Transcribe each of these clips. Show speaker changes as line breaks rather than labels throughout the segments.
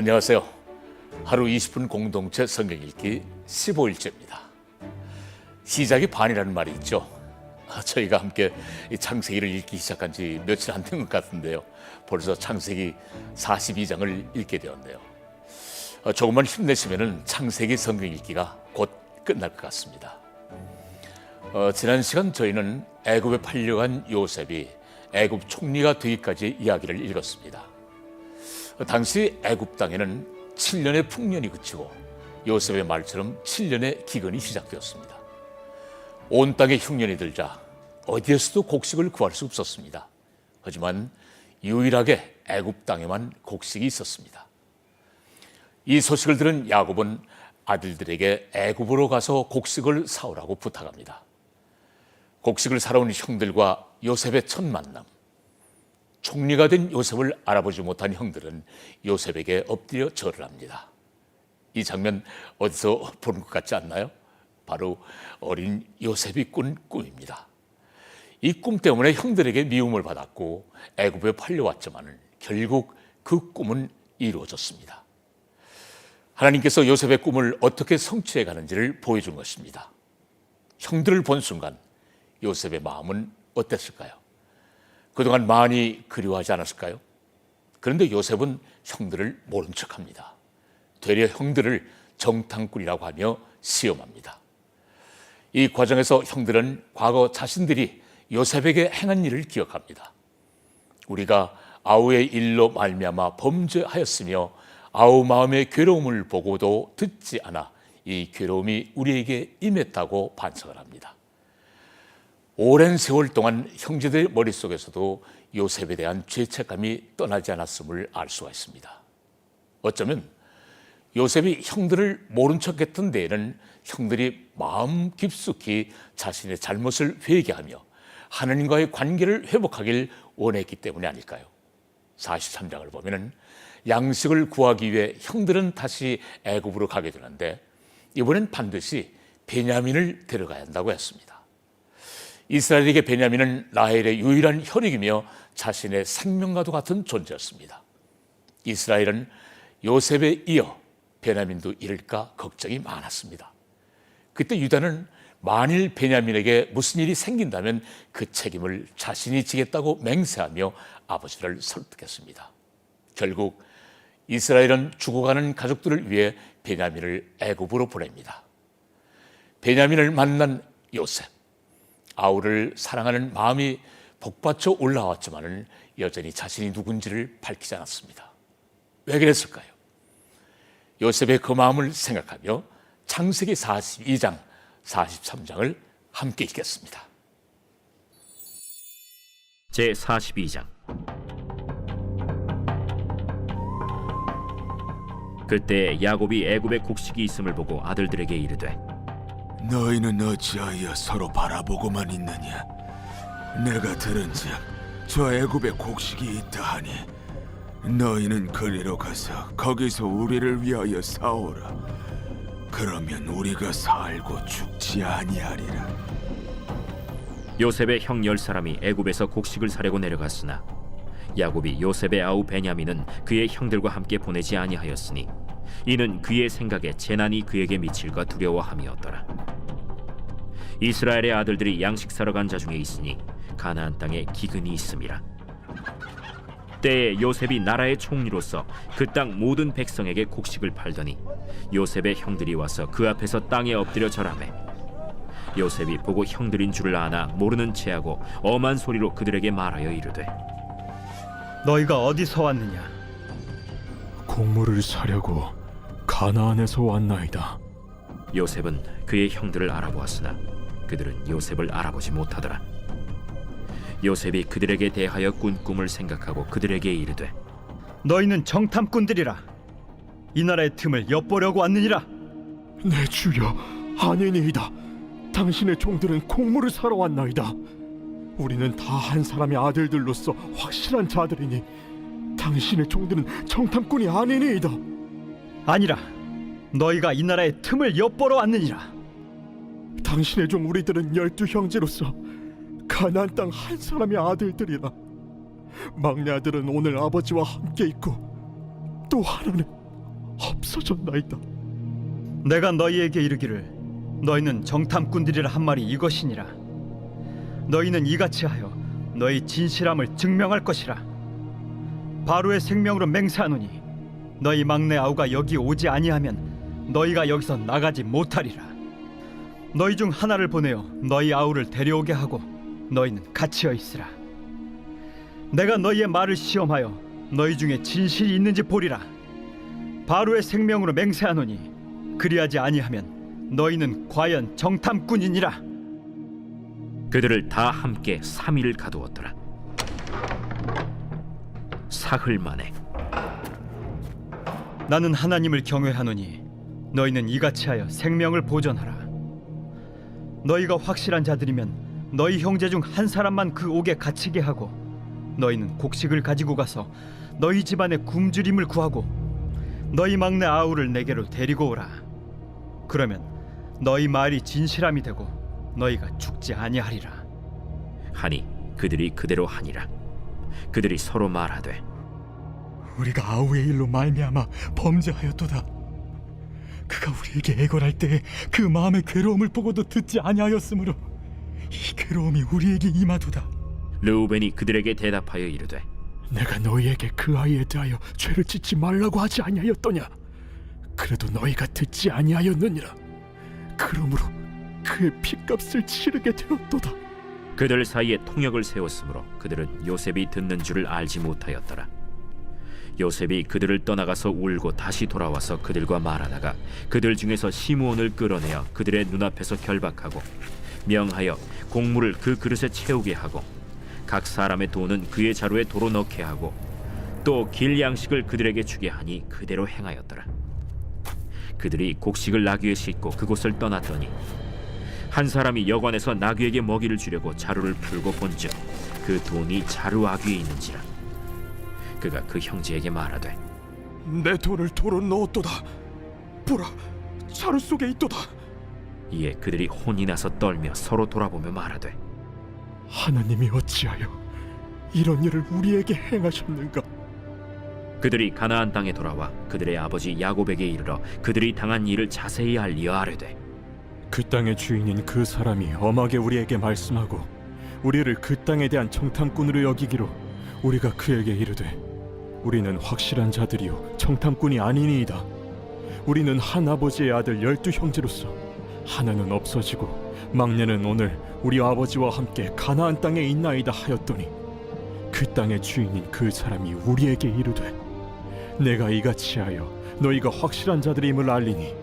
안녕하세요. 하루 20분 공동체 성경 읽기 15일째입니다. 시작이 반이라는 말이 있죠. 저희가 함께 이 창세기를 읽기 시작한 지 며칠 안 된 것 같은데요. 벌써 창세기 42장을 읽게 되었네요. 조금만 힘내시면 창세기 성경 읽기가 곧 끝날 것 같습니다. 지난 시간 저희는 애굽에 팔려간 요셉이 애굽 총리가 되기까지 이야기를 읽었습니다. 당시 애굽 땅에는 7년의 풍년이 그치고 요셉의 말처럼 7년의 기근이 시작되었습니다. 온 땅에 흉년이 들자 어디에서도 곡식을 구할 수 없었습니다. 하지만 유일하게 애굽 땅에만 곡식이 있었습니다. 이 소식을 들은 야곱은 아들들에게 애굽으로 가서 곡식을 사오라고 부탁합니다. 곡식을 사러 온 형들과 요셉의 첫 만남. 총리가 된 요셉을 알아보지 못한 형들은 요셉에게 엎드려 절을 합니다. 이 장면 어디서 본 것 같지 않나요? 바로 어린 요셉이 꾼 꿈입니다. 이 꿈 때문에 형들에게 미움을 받았고 애굽에 팔려왔지만 결국 그 꿈은 이루어졌습니다. 하나님께서 요셉의 꿈을 어떻게 성취해 가는지를 보여준 것입니다. 형들을 본 순간 요셉의 마음은 어땠을까요? 그동안 많이 그리워하지 않았을까요? 그런데 요셉은 형들을 모른 척합니다. 되려 형들을 정탐꾼이라고 하며 시험합니다. 이 과정에서 형들은 과거 자신들이 요셉에게 행한 일을 기억합니다. 우리가 아우의 일로 말미암아 범죄하였으며 아우 마음의 괴로움을 보고도 듣지 않아 이 괴로움이 우리에게 임했다고 반성을 합니다. 오랜 세월 동안 형제들 머릿속에서도 요셉에 대한 죄책감이 떠나지 않았음을 알 수가 있습니다. 어쩌면 요셉이 형들을 모른 척했던 데에는 형들이 마음 깊숙이 자신의 잘못을 회개하며 하나님과의 관계를 회복하길 원했기 때문이 아닐까요? 43장을 보면 양식을 구하기 위해 형들은 다시 애굽으로 가게 되는데 이번엔 반드시 베냐민을 데려가야 한다고 했습니다. 이스라엘에게 베냐민은 라헬의 유일한 혈육이며 자신의 생명과도 같은 존재였습니다. 이스라엘은 요셉에 이어 베냐민도 잃을까 걱정이 많았습니다. 그때 유다는 만일 베냐민에게 무슨 일이 생긴다면 그 책임을 자신이 지겠다고 맹세하며 아버지를 설득했습니다. 결국 이스라엘은 죽어가는 가족들을 위해 베냐민을 애굽으로 보냅니다. 베냐민을 만난 요셉, 아우를 사랑하는 마음이 복받쳐 올라왔지만 여전히 자신이 누군지를 밝히지 않았습니다. 왜 그랬을까요? 요셉의 그 마음을 생각하며 창세기 42장, 43장을 함께 읽겠습니다.
제42장. 그때 야곱이 애굽에 곡식이 있음을 보고 아들들에게 이르되
너희는 어찌하여 서로 바라보고만 있느냐? 내가 들은즉 저 애굽에 곡식이 있다 하니 너희는 그리로 가서 거기서 우리를 위하여 사오라. 그러면 우리가 살고 죽지 아니하리라.
요셉의 형 10사람이 애굽에서 곡식을 사려고 내려갔으나 야곱이 요셉의 아우 베냐민은 그의 형들과 함께 보내지 아니하였으니 이는 그의 생각에 재난이 그에게 미칠까 두려워함이었더라. 이스라엘의 아들들이 양식 사러 간 자 중에 있으니 가나안 땅에 기근이 있음이라. 때에 요셉이 나라의 총리로서 그 땅 모든 백성에게 곡식을 팔더니 요셉의 형들이 와서 그 앞에서 땅에 엎드려 절하매 요셉이 보고 형들인 줄을 아나 모르는 체하고 엄한 소리로 그들에게 말하여 이르되
너희가 어디서 왔느냐?
곡물을 사려고 가나안에서 왔나이다.
요셉은 그의 형들을 알아보았으나 그들은 요셉을 알아보지 못하더라. 요셉이 그들에게 대하여 꾼 꿈을 생각하고 그들에게 이르되
너희는 정탐꾼들이라. 이 나라의 틈을 엿보려고 왔느니라.
내 주여, 아니니이다. 당신의 종들은 곡물을 사러 왔나이다. 우리는 다 한 사람의 아들들로서 확실한 자들이니 당신의 종들은 정탐꾼이 아니니이다.
아니라 너희가 이 나라의 틈을 엿보러 왔느니라.
당신의 종 우리들은 12형제로서 가나안 땅 한 사람의 아들들이라. 막내 아들은 오늘 아버지와 함께 있고 또 하나는 없어졌나이다.
내가 너희에게 이르기를 너희는 정탐꾼들이라 한 말이 이것이니라. 너희는 이같이 하여 너희 진실함을 증명할 것이라. 바로의 생명으로 맹세하노니 너희 막내 아우가 여기 오지 아니하면 너희가 여기서 나가지 못하리라. 너희 중 하나를 보내어 너희 아우를 데려오게 하고 너희는 갇히어 있으라. 내가 너희의 말을 시험하여 너희 중에 진실이 있는지 보리라. 바로의 생명으로 맹세하노니 그리하지 아니하면 너희는 과연 정탐꾼이니라.
그들을 다 함께 3일을 가두었더라. 사흘 만에
나는 하나님을 경외하노니 너희는 이같이 하여 생명을 보존하라. 너희가 확실한 자들이면 너희 형제 중 한 사람만 그 옥에 갇히게 하고 너희는 곡식을 가지고 가서 너희 집안의 굶주림을 구하고 너희 막내 아우를 내게로 데리고 오라. 그러면 너희 말이 진실함이 되고 너희가 죽지 아니하리라.
하니 그들이 그대로 하니라. 그들이 서로 말하되
우리가 아우의 일로 말미암아 범죄하였도다. 그가 우리에게 애걸할 때에 그 마음의 괴로움을 보고도 듣지 아니하였으므로 이 괴로움이 우리에게 임하도다.
르우벤이 그들에게 대답하여 이르되
내가 너희에게 그 아이에 대하여 죄를 짓지 말라고 하지 아니하였더냐? 그래도 너희가 듣지 아니하였느니라. 그러므로 그의 핏값을 치르게 되었도다.
그들 사이에 통역을 세웠으므로 그들은 요셉이 듣는 줄을 알지 못하였더라. 요셉이 그들을 떠나가서 울고 다시 돌아와서 그들과 말하다가 그들 중에서 시므온을 끌어내어 그들의 눈앞에서 결박하고 명하여 곡물을 그 그릇에 채우게 하고 각 사람의 돈은 그의 자루에 도로 넣게 하고 또 길 양식을 그들에게 주게 하니 그대로 행하였더라. 그들이 곡식을 나귀에 싣고 그곳을 떠났더니 한 사람이 여관에서 나귀에게 먹이를 주려고 자루를 풀고 본즉 그 돈이 자루 아귀에 있는지라. 그가 그 형제에게 말하되
내 돈을 도로 넣었도다. 보라, 자루 속에 있도다.
이에 그들이 혼이 나서 떨며 서로 돌아보며 말하되
하나님이 어찌하여 이런 일을 우리에게 행하셨는가?
그들이 가나안 땅에 돌아와 그들의 아버지 야곱에게 이르러 그들이 당한 일을 자세히 알리어 아뢰되
그 땅의 주인인 그 사람이 엄하게 우리에게 말씀하고 우리를 그 땅에 대한 정탐꾼으로 여기기로 우리가 그에게 이르되 우리는 확실한 자들이요 정탐꾼이 아니니이다. 우리는 한 아버지의 아들 12형제로서 하나는 없어지고 막내는 오늘 우리 아버지와 함께 가나안 땅에 있나이다 하였더니 그 땅의 주인인 그 사람이 우리에게 이르되 내가 이같이 하여 너희가 확실한 자들임을 알리니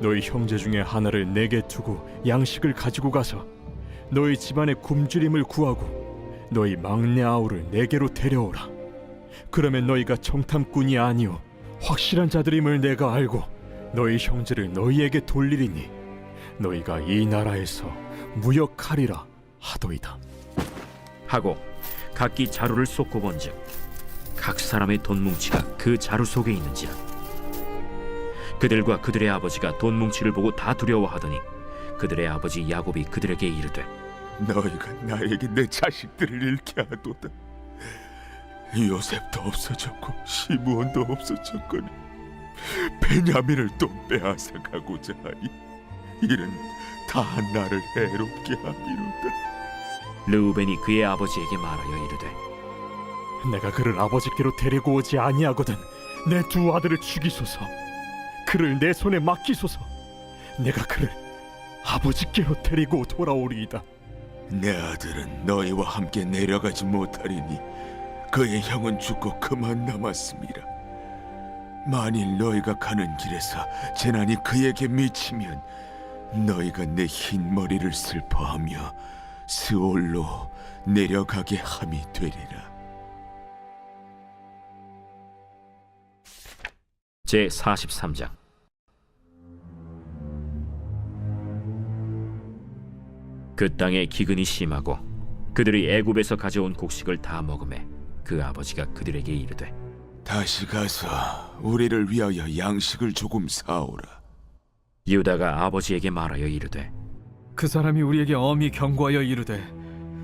너희 형제 중에 하나를 내게 두고 양식을 가지고 가서 너희 집안의 굶주림을 구하고 너희 막내 아우를 내게로 데려오라. 그러면 너희가 정탐꾼이 아니오 확실한 자들임을 내가 알고 너희 형제를 너희에게 돌리리니 너희가 이 나라에서 무역하리라 하도이다.
하고 각기 자루를 쏟고 본즉 각 사람의 돈 뭉치가 그 자루 속에 있는지라. 그들과 그들의 아버지가 돈 뭉치를 보고 다 두려워하더니 그들의 아버지 야곱이 그들에게 이르되
너희가 나에게 내 자식들을 잃게 하도다. 요셉도 없어졌고 시므온도 없어졌거니 베냐민을 또 빼앗아 가고자 하니 이는 다 나를 해롭게 함이로다.
르우벤이 그의 아버지에게 말하여 이르되
내가 그를 아버지께로 데리고 오지 아니하거든 내 두 아들을 죽이소서. 그를 내 손에 맡기소서. 내가 그를 아버지께로 데리고 돌아오리이다.
내 아들은 너희와 함께 내려가지 못하리니 그의 형은 죽고 그만 남았습니다. 만일 너희가 가는 길에서 재난이 그에게 미치면 너희가 내 흰 머리를 슬퍼하며 스올로 내려가게 함이 되리라.
제 43장. 그 땅에 기근이 심하고 그들이 애굽에서 가져온 곡식을 다 먹으매 그 아버지가 그들에게 이르되
다시 가서 우리를 위하여 양식을 조금 사오라.
유다가 아버지에게 말하여 이르되
그 사람이 우리에게 엄히 경고하여 이르되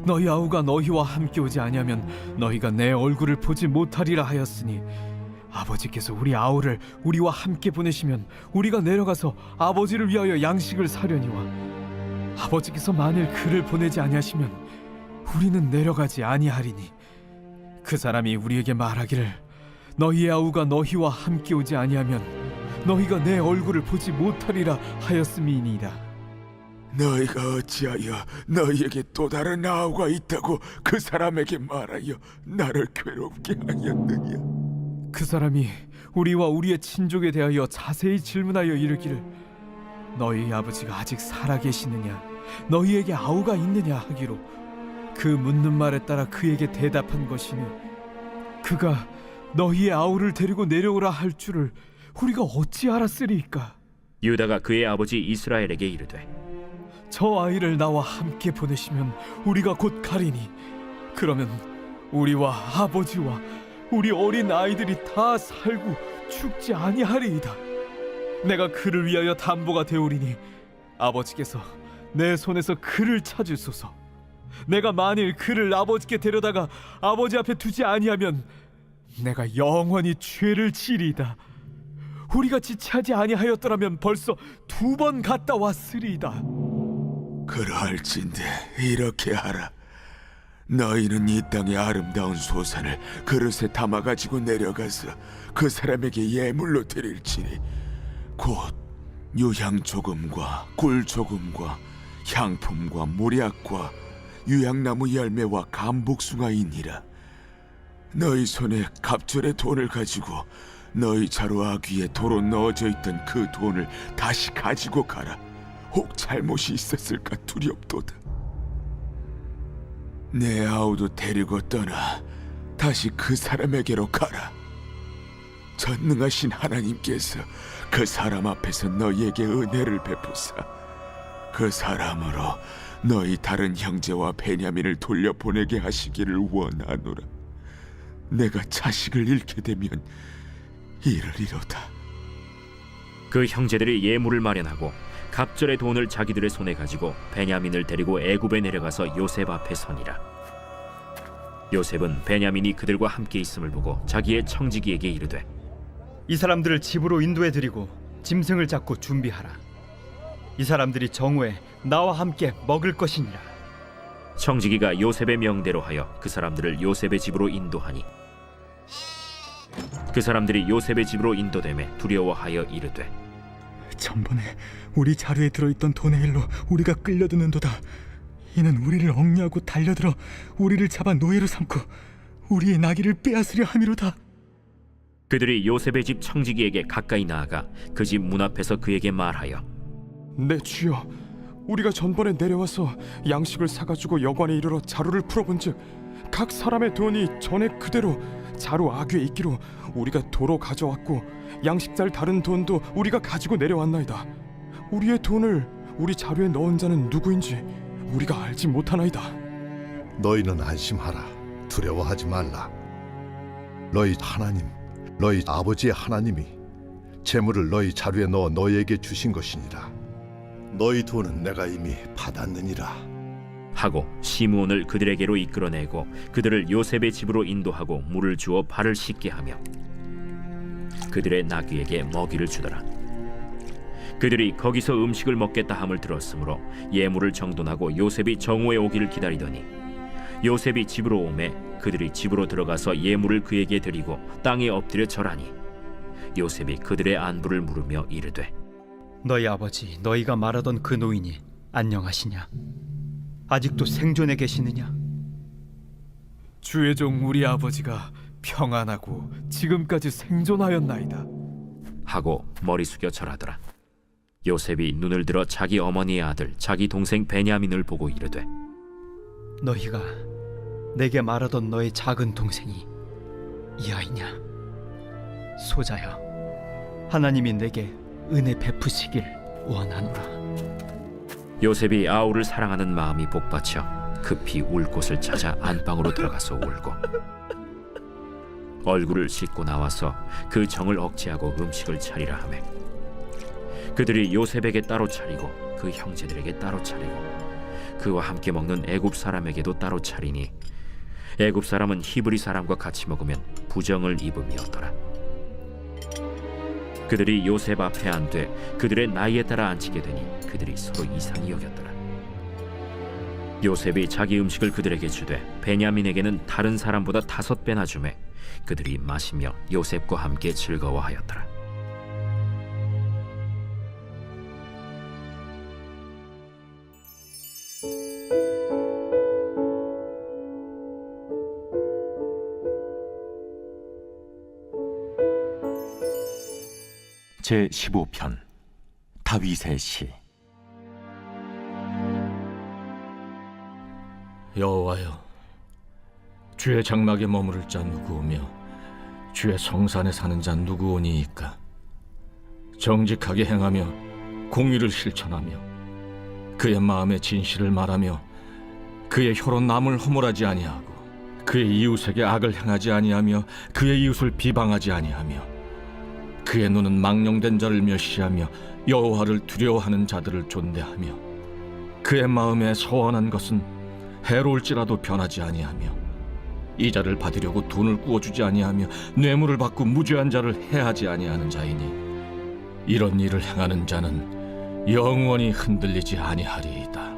너희 아우가 너희와 함께 오지 아니하면 너희가 내 얼굴을 보지 못하리라 하였으니 아버지께서 우리 아우를 우리와 함께 보내시면 우리가 내려가서 아버지를 위하여 양식을 사려니와 아버지께서 만일 그를 보내지 아니하시면 우리는 내려가지 아니하리니 그 사람이 우리에게 말하기를 너희의 아우가 너희와 함께 오지 아니하면 너희가 내 얼굴을 보지 못하리라 하였음이니이다.
너희가 어찌하여 너희에게 또 다른 아우가 있다고 그 사람에게 말하여 나를 괴롭게 하였느냐?
그 사람이 우리와 우리의 친족에 대하여 자세히 질문하여 이르기를 너희 아버지가 아직 살아계시느냐 너희에게 아우가 있느냐 하기로 그 묻는 말에 따라 그에게 대답한 것이니 그가 너희의 아우를 데리고 내려오라 할 줄을 우리가 어찌 알았으리이까?
유다가 그의 아버지 이스라엘에게 이르되
저 아이를 나와 함께 보내시면 우리가 곧 가리니 그러면 우리와 아버지와 우리 어린 아이들이 다 살고 죽지 아니하리이다. 내가 그를 위하여 담보가 되오리니 아버지께서 내 손에서 그를 찾으소서. 내가 만일 그를 아버지께 데려다가 아버지 앞에 두지 아니하면 내가 영원히 죄를 지리이다. 우리가 지체하지 아니하였더라면 벌써 2번 갔다 왔으리이다.
그러할진대 이렇게 하라. 너희는 이 땅의 아름다운 소산을 그릇에 담아 가지고 내려가서 그 사람에게 예물로 드릴지니 곧 유향 조금과 꿀 조금과 향품과 모략과 유향나무 열매와 감복숭아이니라. 너희 손에 갑절의 돈을 가지고 너희 자루 아귀에 도로 넣어져 있던 그 돈을 다시 가지고 가라. 혹 잘못이 있었을까 두렵도다. 내 아우도 데리고 떠나 다시 그 사람에게로 가라. 전능하신 하나님께서 그 사람 앞에서 너희에게 은혜를 베푸사 그 사람으로 너희 다른 형제와 베냐민을 돌려보내게 하시기를 원하노라. 내가 자식을 잃게 되면 이르리로다.
그 형제들이 예물을 마련하고 갑절의 돈을 자기들의 손에 가지고 베냐민을 데리고 애굽에 내려가서 요셉 앞에 서니라. 요셉은 베냐민이 그들과 함께 있음을 보고 자기의 청지기에게 이르되
이 사람들을 집으로 인도해 드리고 짐승을 잡고 준비하라. 이 사람들이 정오에 나와 함께 먹을 것이니라.
청지기가 요셉의 명대로 하여 그 사람들을 요셉의 집으로 인도하니 그 사람들이 요셉의 집으로 인도되매 두려워하여 이르되
전번에 우리 자루에 들어있던 돈의 일로 우리가 끌려드는도다. 이는 우리를 억류하고 달려들어 우리를 잡아 노예로 삼고 우리의 나귀를 빼앗으려 함이로다.
그들이 요셉의 집 청지기에게 가까이 나아가 그 집 문 앞에서 그에게 말하여
내 주여, 우리가 전번에 내려와서 양식을 사가지고 여관에 이르러 자루를 풀어본즉 각 사람의 돈이 전에 그대로 자루 아귀에 있기로 우리가 도로 가져왔고 양식살 다른 돈도 우리가 가지고 내려왔나이다. 우리의 돈을 우리 자루에 넣은 자는 누구인지 우리가 알지 못하나이다.
너희는 안심하라. 두려워하지 말라. 너희 하나님, 너희 아버지의 하나님이 재물을 너희 자루에 넣어 너희에게 주신 것이니라. 너희 돈은 내가 이미 받았느니라.
하고 시므온을 그들에게로 이끌어내고 그들을 요셉의 집으로 인도하고 물을 주어 발을 씻게 하며 그들의 나귀에게 먹이를 주더라. 그들이 거기서 음식을 먹겠다 함을 들었으므로 예물을 정돈하고 요셉이 정오에 오기를 기다리더니 요셉이 집으로 오매 그들이 집으로 들어가서 예물을 그에게 드리고 땅에 엎드려 절하니 요셉이 그들의 안부를 물으며 이르되
너희 아버지 너희가 말하던 그 노인이 안녕하시냐? 아직도 생존해 계시느냐?
주의 종 우리 아버지가 평안하고 지금까지 생존하였나이다.
하고 머리 숙여 절하더라. 요셉이 눈을 들어 자기 어머니의 아들 자기 동생 베냐민을 보고 이르되
너희가 내게 말하던 너의 작은 동생이 이 아이냐? 소자여, 하나님이 내게 은혜 베푸시길 원하노라.
요셉이 아우를 사랑하는 마음이 복받쳐 급히 울 곳을 찾아 안방으로 들어가서 울고 얼굴을 씻고 나와서 그 정을 억제하고 음식을 차리라 하매 그들이 요셉에게 따로 차리고 그 형제들에게 따로 차리고 그와 함께 먹는 애굽 사람에게도 따로 차리니 애굽 사람은 히브리 사람과 같이 먹으면 부정을 입음이었더라. 그들이 요셉 앞에 앉되 그들의 나이에 따라 앉히게 되니 그들이 서로 이상히 여겼더라. 요셉이 자기 음식을 그들에게 주되 베냐민에게는 다른 사람보다 5배나 주매 그들이 마시며 요셉과 함께 즐거워하였더라.
제15편 다윗의 시.
여호와여, 주의 장막에 머무를 자 누구오며 주의 성산에 사는 자 누구오니이까? 정직하게 행하며 공의를 실천하며 그의 마음의 진실을 말하며 그의 혀로 남을 허물하지 아니하고 그의 이웃에게 악을 행하지 아니하며 그의 이웃을 비방하지 아니하며 그의 눈은 망령된 자를 멸시하며 여호와를 두려워하는 자들을 존대하며 그의 마음에 서원한 것은 해로울지라도 변하지 아니하며 이자를 받으려고 돈을 구워주지 아니하며 뇌물을 받고 무죄한 자를 해하지 아니하는 자이니 이런 일을 행하는 자는 영원히 흔들리지 아니하리이다.